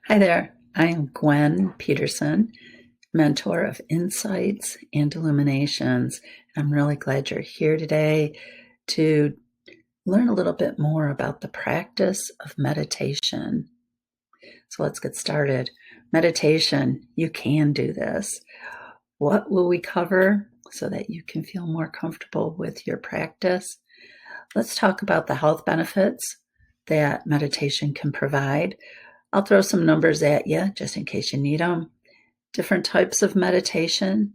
Hi there, I am Gwen Peterson, mentor of insights and illuminations. I'm really glad you're here today to learn a little bit more about the practice of meditation. So let's get started. Meditation, you can do this. What will we cover so that you can feel more comfortable with your practice? Let's talk about the health benefits that meditation can provide. I'll throw some numbers at you just in case you need them. Different types of meditation,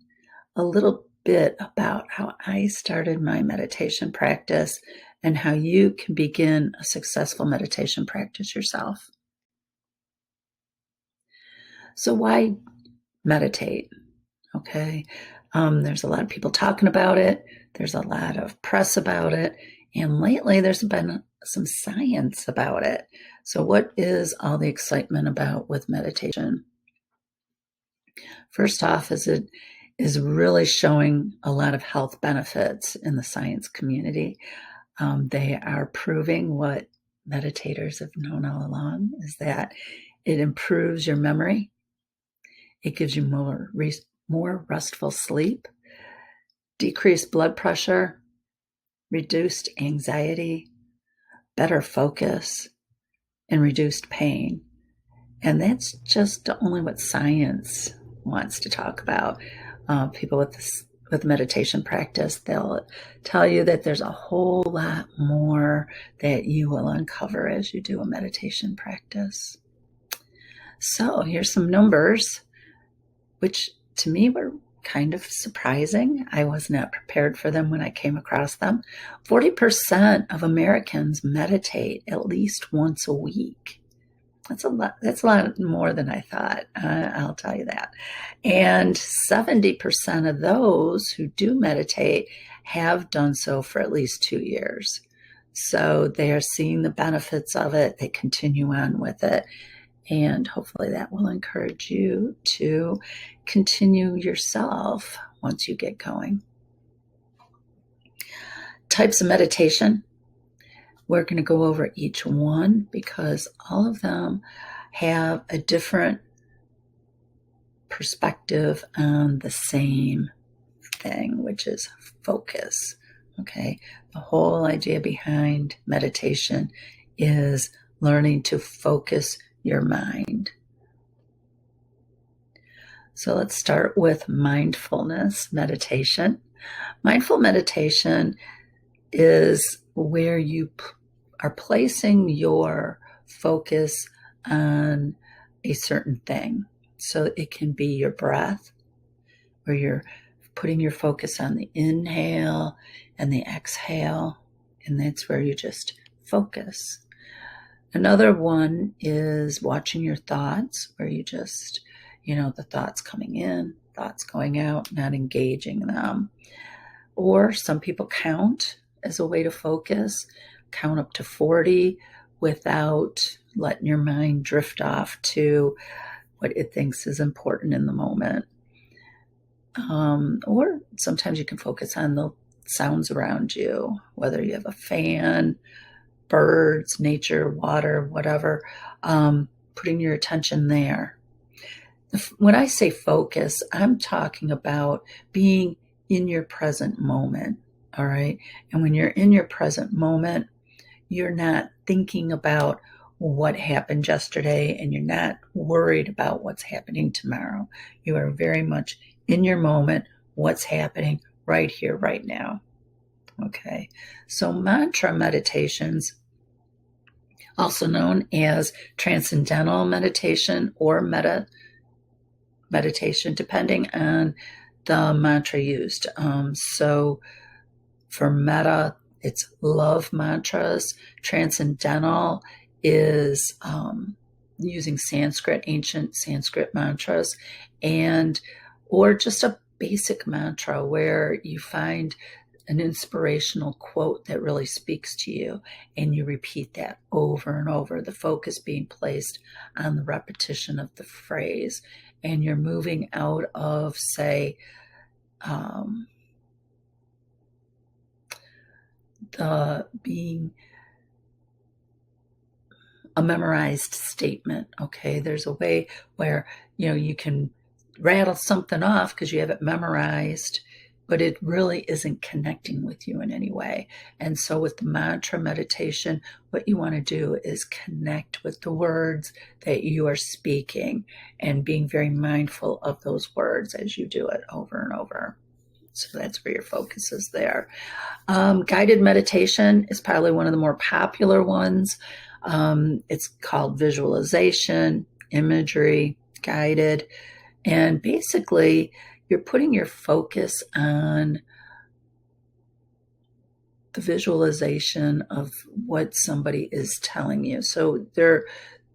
a little bit about how I started my meditation practice, and how you can begin a successful meditation practice yourself. So, why meditate? Okay. There's a lot of people talking about it, there's a lot of press about it, and lately there's been some science about it. So, what is all the excitement about with meditation? First off, is it is really showing a lot of health benefits in the science community. They are proving what meditators have known all along, is that it improves your memory. It gives you more restful sleep, decreased blood pressure, reduced anxiety, better focus, and reduced pain. And that's just only what science wants to talk about. People with meditation practice, they'll tell you that there's a whole lot more that you will uncover as you do a meditation practice. So here's some numbers, which to me were kind of surprising. I was not prepared for them when I came across them. 40% of Americans meditate at least once a week. That's a lot. That's a lot more than I thought. I'll tell you that. And 70% of those who do meditate have done so for at least 2 years. So they are seeing the benefits of it. They continue on with it. And hopefully that will encourage you to continue yourself once you get going. Types of meditation. We're going to go over each one because all of them have a different perspective on the same thing, which is focus. Okay. The whole idea behind meditation is learning to focus your mind. So let's start with mindfulness meditation. Mindful meditation is where you are placing your focus on a certain thing. So it can be your breath, where you're putting your focus on the inhale and the exhale, and that's where you just focus. Another one is watching your thoughts, where you just, the thoughts coming in, thoughts going out, not engaging them. Or some people count as a way to focus. Count up to 40 without letting your mind drift off to what it thinks is important in the moment. Or sometimes you can focus on the sounds around you, whether you have a fan, birds, nature, water, whatever, putting your attention there. When I say focus, I'm talking about being in your present moment, all right? And when you're in your present moment, you're not thinking about what happened yesterday, and you're not worried about what's happening tomorrow. You are very much in your moment, what's happening right here, right now. Okay, so mantra meditations, also known as transcendental meditation or metta meditation, depending on the mantra used. So for metta, it's love mantras. Transcendental is using Sanskrit, ancient Sanskrit mantras, or just a basic mantra where you find an inspirational quote that really speaks to you, and you repeat that over and over, the focus being placed on the repetition of the phrase, and you're moving out of, say, the being a memorized statement. Okay, there's a way where you can rattle something off because you have it memorized, but it really isn't connecting with you in any way. And so with the mantra meditation, what you want to do is connect with the words that you are speaking and being very mindful of those words as you do it over and over. So that's where your focus is there. Guided meditation is probably one of the more popular ones. It's called visualization, imagery, guided. And basically, you're putting your focus on the visualization of what somebody is telling you. So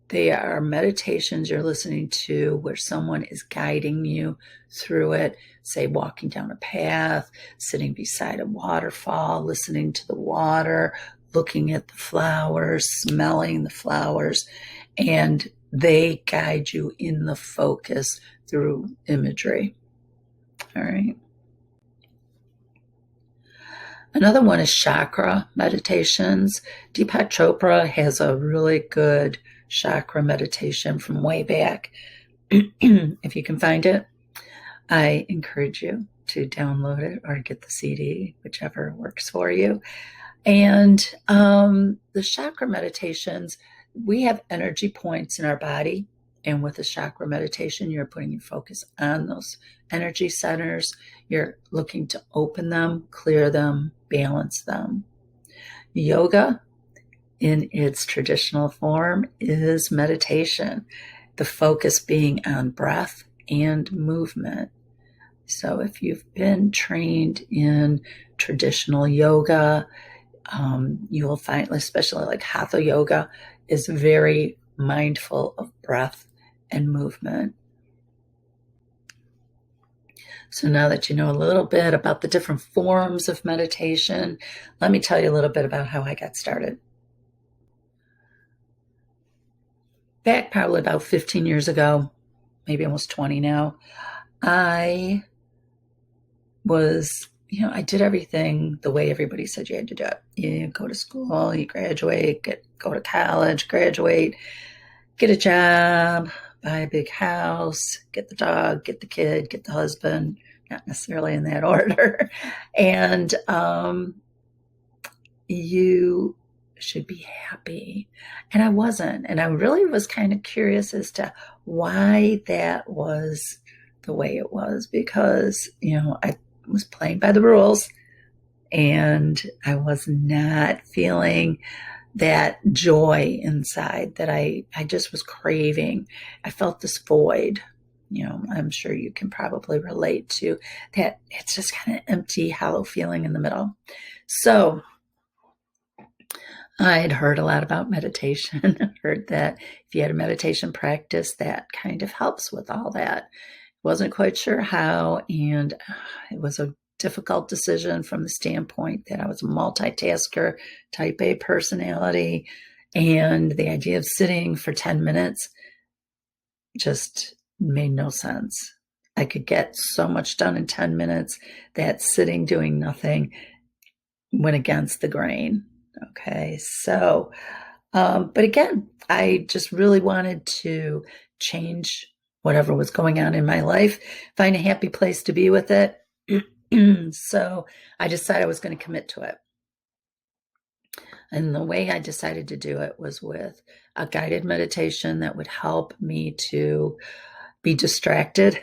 they are meditations you're listening to where someone is guiding you through it, say walking down a path, sitting beside a waterfall, listening to the water, looking at the flowers, smelling the flowers, and they guide you in the focus through imagery. All right. Another one is chakra meditations. Deepak Chopra has a really good chakra meditation from way back. If you can find it, I encourage you to download it or get the CD, whichever works for you. And the chakra meditations, we have energy points in our body. And with the chakra meditation, you're putting your focus on those energy centers. You're looking to open them, clear them, balance them. Yoga, in its traditional form, is meditation, the focus being on breath and movement. So if you've been trained in traditional yoga, you will find, especially like hatha yoga, is very mindful of breath and movement. So now that you know a little bit about the different forms of meditation, let me tell you a little bit about how I got started. Back probably about 15 years ago, maybe almost 20 now, I did everything the way everybody said you had to do it. You go to school, you graduate, go to college, graduate, get a job, buy a big house, get the dog, get the kid, get the husband, not necessarily in that order. And you should be happy. And I wasn't. And I really was kind of curious as to why that was the way it was, because, I was playing by the rules and I was not feeling that joy inside that I just was craving. I felt this void. I'm sure you can probably relate to that. It's just kind of empty, hollow feeling in the middle. So I'd heard a lot about meditation, heard that if you had a meditation practice, that kind of helps with all that. Wasn't quite sure how, and it was a difficult decision from the standpoint that I was a multitasker, type A personality, and the idea of sitting for 10 minutes just made no sense. I could get so much done in 10 minutes that sitting doing nothing went against the grain. Okay, so, but again, I just really wanted to change whatever was going on in my life, find a happy place to be with it. So I decided I was going to commit to it. And the way I decided to do it was with a guided meditation that would help me to be distracted.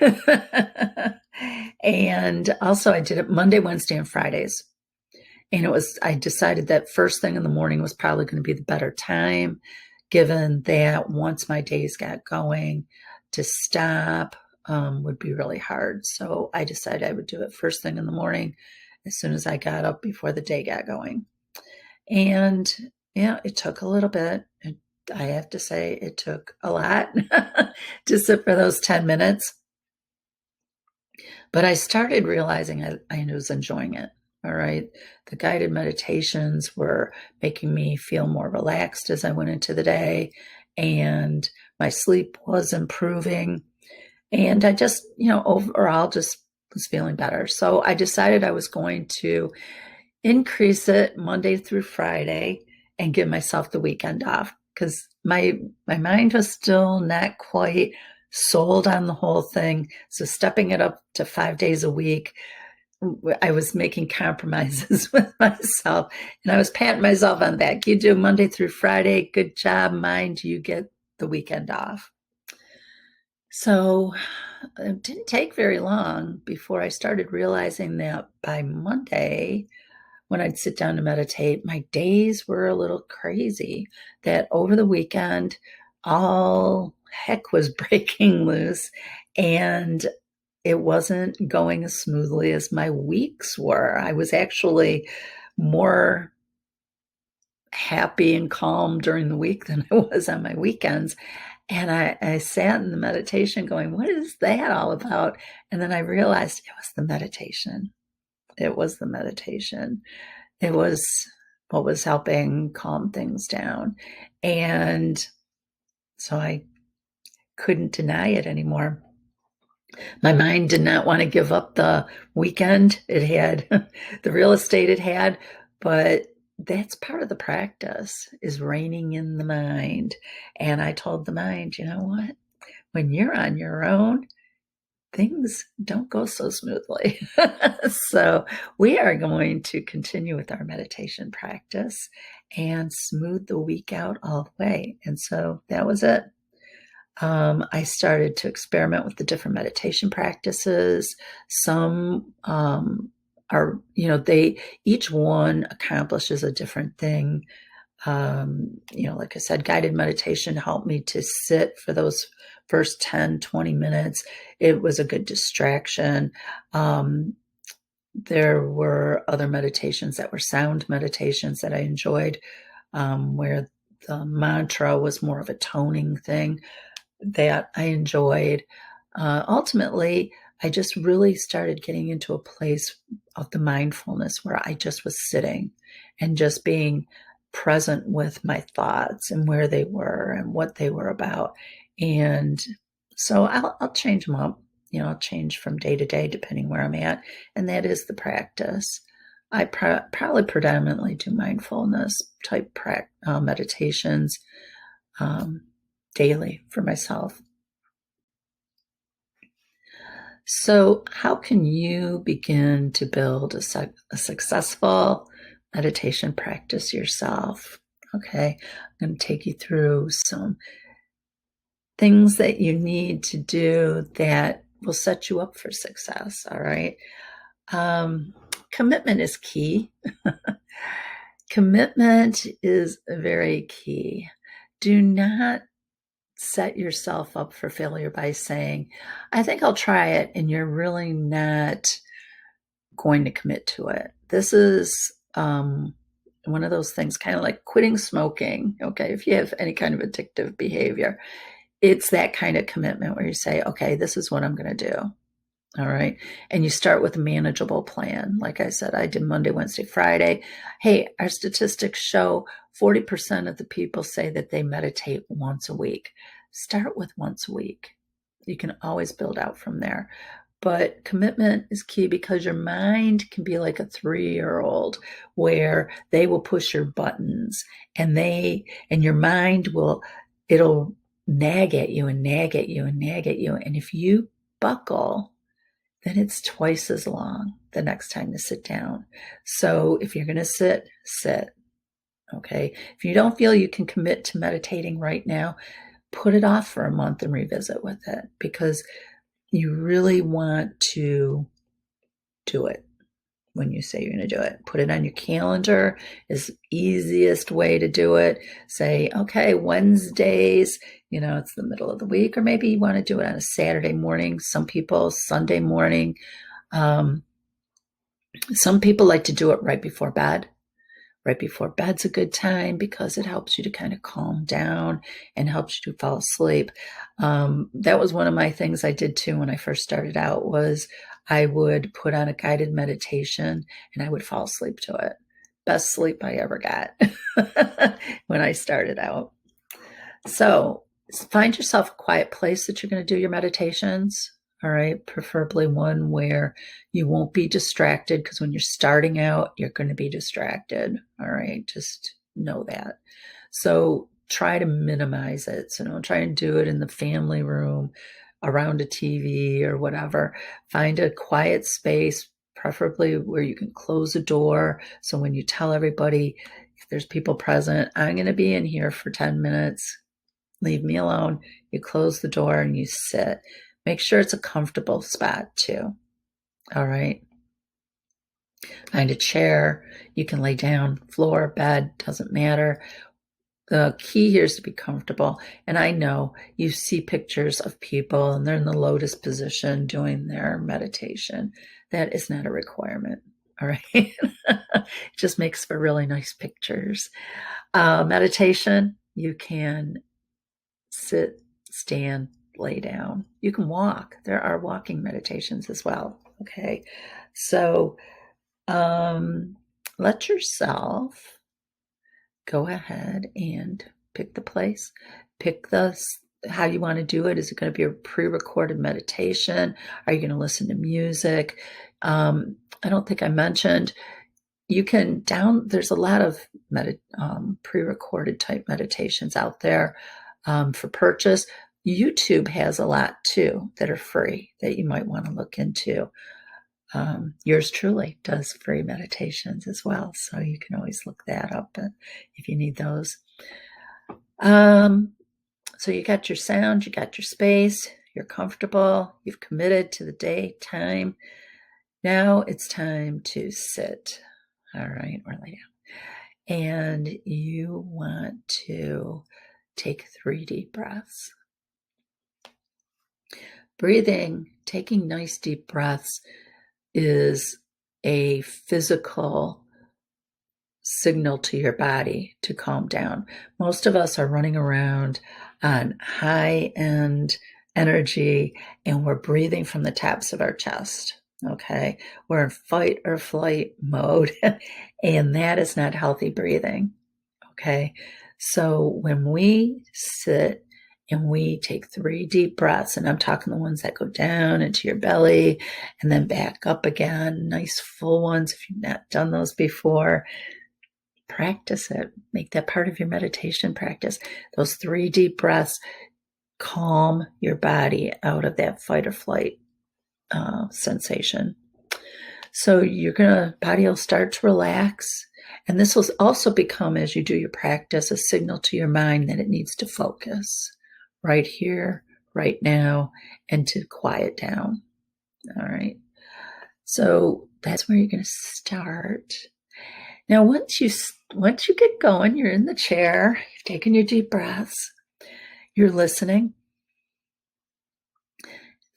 And also I did it Monday, Wednesday, and Fridays. And I decided that first thing in the morning was probably going to be the better time, given that once my days got going, to stop would be really hard. So I decided I would do it first thing in the morning, as soon as I got up before the day got going. And it took a little bit. I have to say it took a lot to sit for those 10 minutes. But I started realizing I was enjoying it. All right. The guided meditations were making me feel more relaxed as I went into the day, and my sleep was improving. And I just, overall just was feeling better. So I decided I was going to increase it Monday through Friday and give myself the weekend off, because my mind was still not quite sold on the whole thing. So stepping it up to 5 days a week, I was making compromises with myself, and I was patting myself on the back. You do Monday through Friday, good job, mind. You get the weekend off. So it didn't take very long before I started realizing that by Monday, when I'd sit down to meditate, my days were a little crazy. That over the weekend, all heck was breaking loose, and it wasn't going as smoothly as my weeks were. I was actually more happy and calm during the week than I was on my weekends. And I sat in the meditation going, what is that all about? And then I realized it was the meditation. It was the meditation. It was what was helping calm things down. And so I couldn't deny it anymore. My mind did not want to give up the weekend it had, the real estate it had, but that's part of the practice, is reining in the mind. And I told the mind, you know what? When you're on your own, things don't go so smoothly. So we are going to continue with our meditation practice and smooth the week out all the way. And so that was it. I started to experiment with the different meditation practices. Some are, each one accomplishes a different thing. Like I said, guided meditation helped me to sit for those first 10, 20 minutes. It was a good distraction. There were other meditations that were sound meditations that I enjoyed, where the mantra was more of a toning thing that I enjoyed. Ultimately, I just really started getting into a place of the mindfulness where I just was sitting and just being present with my thoughts and where they were and what they were about. And so I'll change them up. I'll change from day to day depending where I'm at. And that is the practice. I probably predominantly do mindfulness type meditations daily for myself. So how can you begin to build a successful meditation practice yourself? Okay, I'm going to take you through some things that you need to do that will set you up for success. All right. Commitment is key. Commitment is very key. Do not set yourself up for failure by saying, I think I'll try it, and you're really not going to commit to it. This is one of those things, kind of like quitting smoking. Okay, if you have any kind of addictive behavior, it's that kind of commitment where you say, okay, this is what I'm going to do. All right. And you start with a manageable plan. Like I said, I did Monday, Wednesday, Friday. Hey, our statistics show 40% of the people say that they meditate once a week. Start with once a week. You can always build out from there. But commitment is key, because your mind can be like a 3-year-old where they will push your buttons, and your mind it'll nag at you and nag at you and nag at you. And if you buckle, then it's twice as long the next time to sit down. So if you're going to sit. Okay. If you don't feel you can commit to meditating right now, put it off for a month and revisit with it, because you really want to do it when you say you're going to do it. Put it on your calendar is the easiest way to do it. Say, okay, Wednesdays, it's the middle of the week, or maybe you want to do it on a Saturday morning. Some people, Sunday morning. Some people like to do it right before bed. Right before bed's a good time, because it helps you to kind of calm down and helps you to fall asleep. That was one of my things I did too when I first started out, was I would put on a guided meditation and I would fall asleep to it. Best sleep I ever got when I started out. So find yourself a quiet place that you're going to do your meditations. All right. Preferably one where you won't be distracted, because when you're starting out, you're going to be distracted. All right. Just know that. So try to minimize it. So don't try and do it in the family room, around a TV or whatever. Find a quiet space, preferably where you can close a door. So when you tell everybody, if there's people present, I'm going to be in here for 10 minutes, leave me alone. You close the door and you sit. Make sure it's a comfortable spot too. All right. Find a chair. You can lay down, floor, bed, doesn't matter. The key here is to be comfortable. And I know you see pictures of people and they're in the lotus position doing their meditation. That is not a requirement. All right. It just makes for really nice pictures. Meditation, you can sit, stand, lay down. You can walk. There are walking meditations as well. Okay. So let yourself go ahead and pick the place, pick how you want to do it. Is it going to be a pre-recorded meditation? Are you going to listen to music? I don't think I mentioned you can there's a lot of pre-recorded type meditations out there for purchase. YouTube has a lot too that are free that you might want to look into. Yours truly does free meditations as well, so you can always look that up if you need those. So you got your sound, you got your space, you're comfortable, you've committed to the day, time. Now it's time to sit, all right, or lay down. And you want to take 3 deep breaths. Breathing, taking nice deep breaths is a physical signal to your body to calm down. Most of us are running around on high-end energy and we're breathing from the tops of our chest. Okay, we're in fight or flight mode, and that is not healthy breathing. Okay, so when we sit and we take 3 deep breaths, and I'm talking the ones that go down into your belly and then back up again, nice full ones. If you've not done those before, practice it. Make that part of your meditation practice. Those 3 deep breaths calm your body out of that fight or flight sensation. So body will start to relax. And this will also become, as you do your practice, a signal to your mind that it needs to focus right here, right now, and to quiet down. All right. So that's where you're going to start. Now, once you get going, you're in the chair, you've taken your deep breaths, you're listening.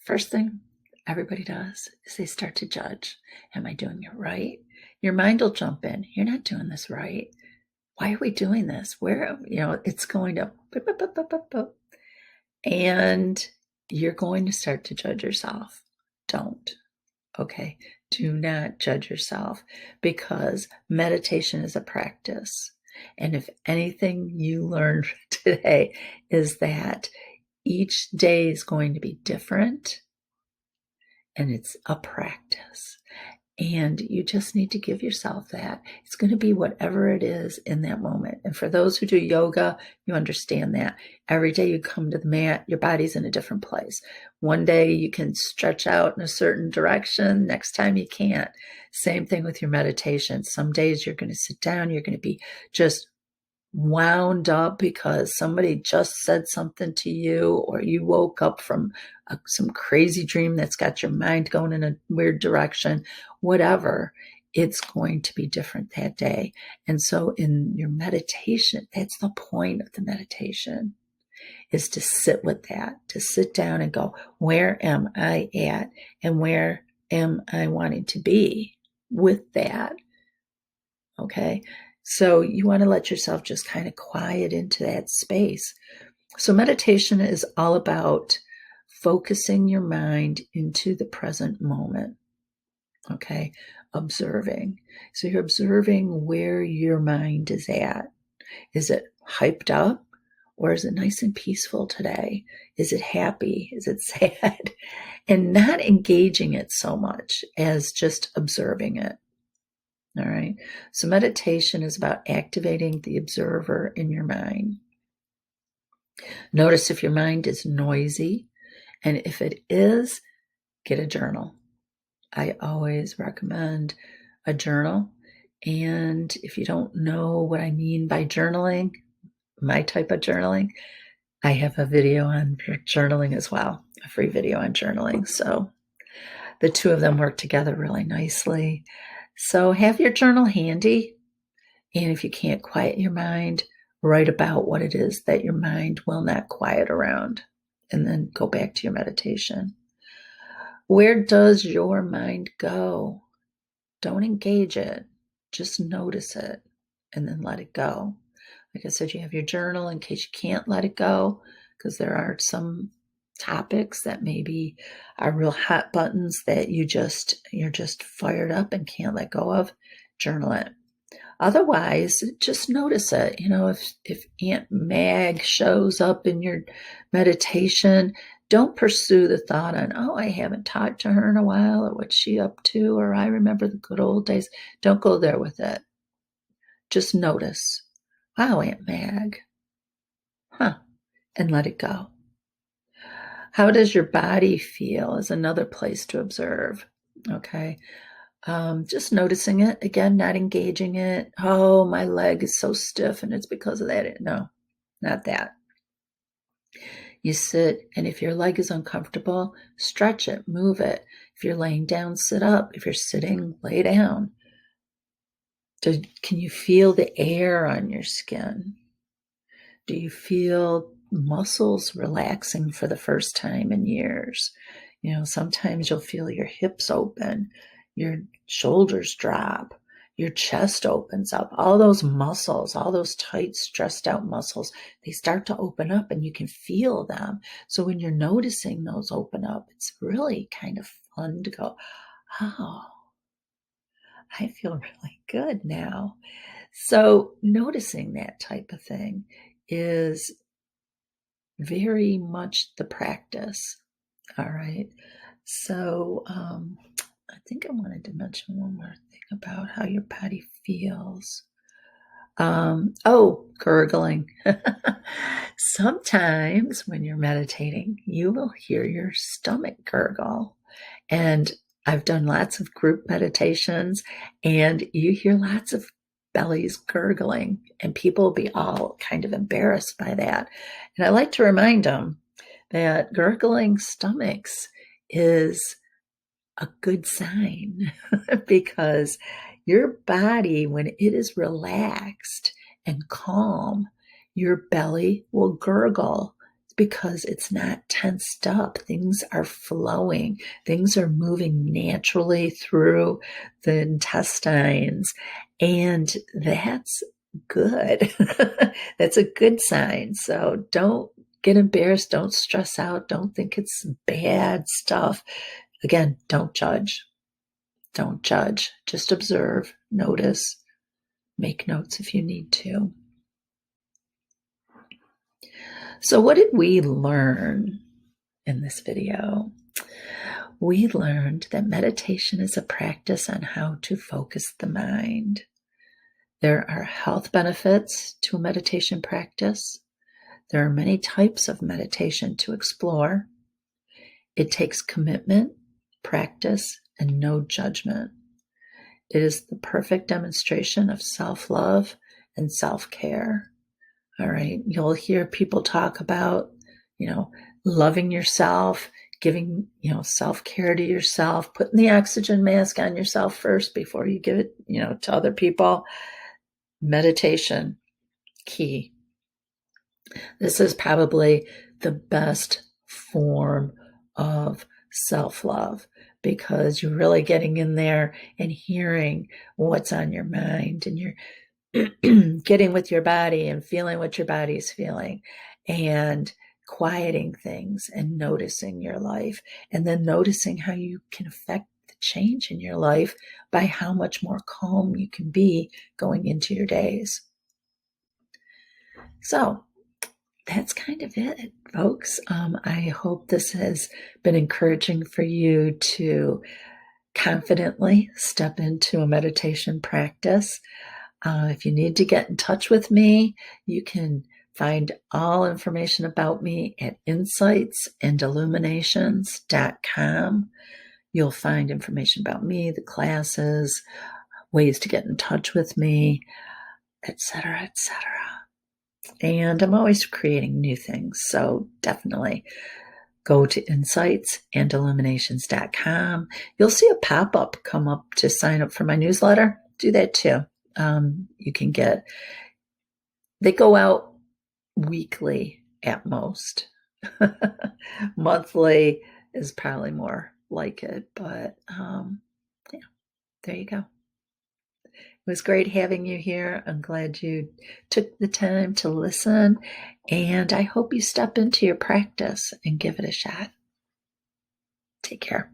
First thing everybody does is they start to judge. Am I doing it right? Your mind will jump in. You're not doing this right. Why are we doing this? Where, it's going to, and you're going to start to judge yourself. Don't. Okay. Do not judge yourself, because meditation is a practice. And if anything you learned today is that each day is going to be different, and it's a practice. And you just need to give yourself that. It's going to be whatever it is in that moment. And for those who do yoga, you understand that. Every day you come to the mat, your body's in a different place. One day you can stretch out in a certain direction. Next time you can't. Same thing with your meditation. Some days you're going to sit down. You're going to be just wound up because somebody just said something to you, or you woke up from some crazy dream that's got your mind going in a weird direction. Whatever, it's going to be different that day. And so in your meditation, that's the point of the meditation, is to sit with that, to sit down and go, where am I at, and where am I wanting to be with that? Okay. So you want to let yourself just kind of quiet into that space. So meditation is all about focusing your mind into the present moment. Okay. Observing. So you're observing where your mind is at. Is it hyped up, or is it nice and peaceful today? Is it happy? Is it sad? And not engaging it so much as just observing it. All right. So meditation is about activating the observer in your mind. Notice if your mind is noisy, and if it is, get a journal. I always recommend a journal. And if you don't know what I mean by journaling, my type of journaling, I have a video on journaling as well, a free video on journaling. So the two of them work together really nicely. So have your journal handy. And if you can't quiet your mind, write about what it is that your mind will not quiet around. And then go back to your meditation. Where does your mind go? Don't engage it. Just notice it and then let it go. Like I said, you have your journal in case you can't let it go, because there are some topics that maybe are real hot buttons that you're just fired up and can't let go of. Journal it. Otherwise, just notice it. If Aunt Mag shows up in your meditation, don't pursue the thought on, oh, I haven't talked to her in a while, or what's she up to, or I remember the good old days. Don't go there with it. Just notice, wow, Aunt Mag. Huh. And let it go. How does your body feel is another place to observe. Okay. Just noticing it, again, not engaging it. Oh, my leg is so stiff and it's because of that. No, not that. You sit, and if your leg is uncomfortable, stretch it, move it. If you're laying down, sit up. If you're sitting, lay down. Can you feel the air on your skin? Do you feel muscles relaxing for the first time in years? Sometimes you'll feel your hips open, your shoulders drop, your chest opens up. All those muscles, all those tight, stressed out muscles, they start to open up and you can feel them. So when you're noticing those open up, it's really kind of fun to go, oh, I feel really good now. So noticing that type of thing is very much the practice. All right. So I think I wanted to mention one more thing about how your body feels. Gurgling. Sometimes when you're meditating, you will hear your stomach gurgle. And I've done lots of group meditations, and you hear lots of bellies gurgling, and people will be all kind of embarrassed by that. And I like to remind them that gurgling stomachs is a good sign because your body, when it is relaxed and calm, your belly will gurgle because it's not tensed up. Things are flowing. Things are moving naturally through the intestines. And that's good. That's a good sign. So don't get embarrassed. Don't stress out. Don't think it's bad stuff. Again, don't judge. Don't judge. Just observe, notice, make notes if you need to. So what did we learn in this video? We learned that meditation is a practice on how to focus the mind. There are health benefits to a meditation practice. There are many types of meditation to explore. It takes commitment, practice, and no judgment. It is the perfect demonstration of self-love and self-care. All right. You'll hear people talk about, loving yourself, giving, self-care to yourself, putting the oxygen mask on yourself first before you give it, to other people. Meditation, key. This is probably the best form of self-love because you're really getting in there and hearing what's on your mind, and you're getting with your body and feeling what your body is feeling, and quieting things and noticing your life, and then noticing how you can affect the change in your life by how much more calm you can be going into your days. So that's kind of it, folks. I hope this has been encouraging for you to confidently step into a meditation practice. If you need to get in touch with me, you can find all information about me at insightsandilluminations.com. You'll find information about me, the classes, ways to get in touch with me, etc., etc. And I'm always creating new things, so definitely go to insightsandilluminations.com. You'll see a pop-up come up to sign up for my newsletter. Do that too. You can they go out weekly at most. Monthly is probably more like it, but yeah, there you go. It was great having you here. I'm glad you took the time to listen, and I hope you step into your practice and give it a shot. Take care.